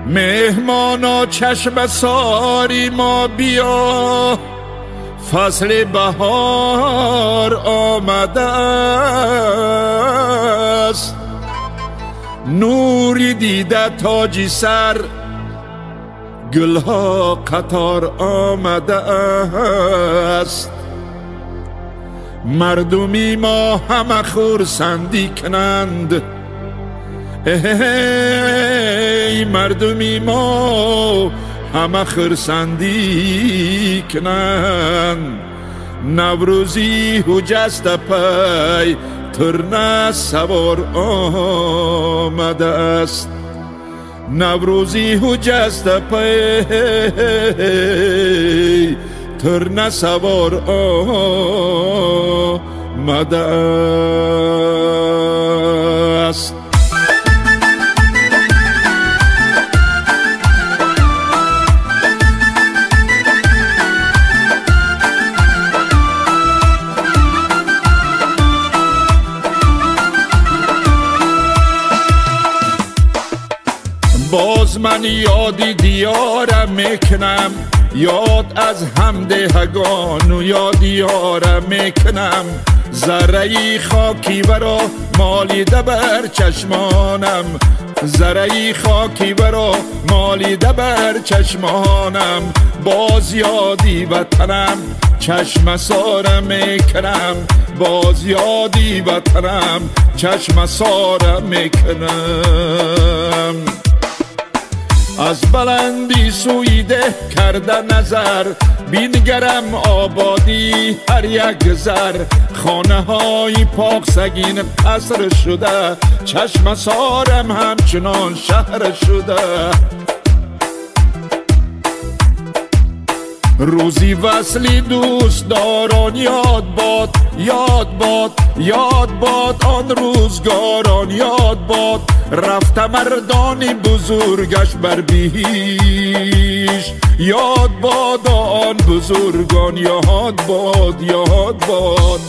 مهمانا چشم ساری ما بیا، فصل بهار آمده است. نوری دیده تاج سر، گلها قطار آمده است. مردمی ما همه خرسندی کنند، ای مردمی ما همه خرسندی کنند. نوروزی حجست پی ترنه سوار آمده است. نوروزی حجست پی ترنه سوار آمده است. باز من یادی دیارم میکنم، یاد از همدهگان و یادیارم میکنم. ذره خاکی برا مالیده بر چشمانم، ذره خاکی برا مالیده بر چشمانم. باز یادی وطنم چشم سارم میکنم، باز یادی وطنم چشم سارم میکنم. از بلندی سوی ده کرده نظر، بینگرم آبادی هر یک زر. خانه های پاک سگین قصر شده، چشم سارم همچنان شهر شده. روزی وصلی دوست داران یاد باد، یاد باد، یاد باد آن روزگاران یاد باد. رفته مردانی بزرگش بر بیش، یاد باد آن بزرگان یاد باد، یاد باد.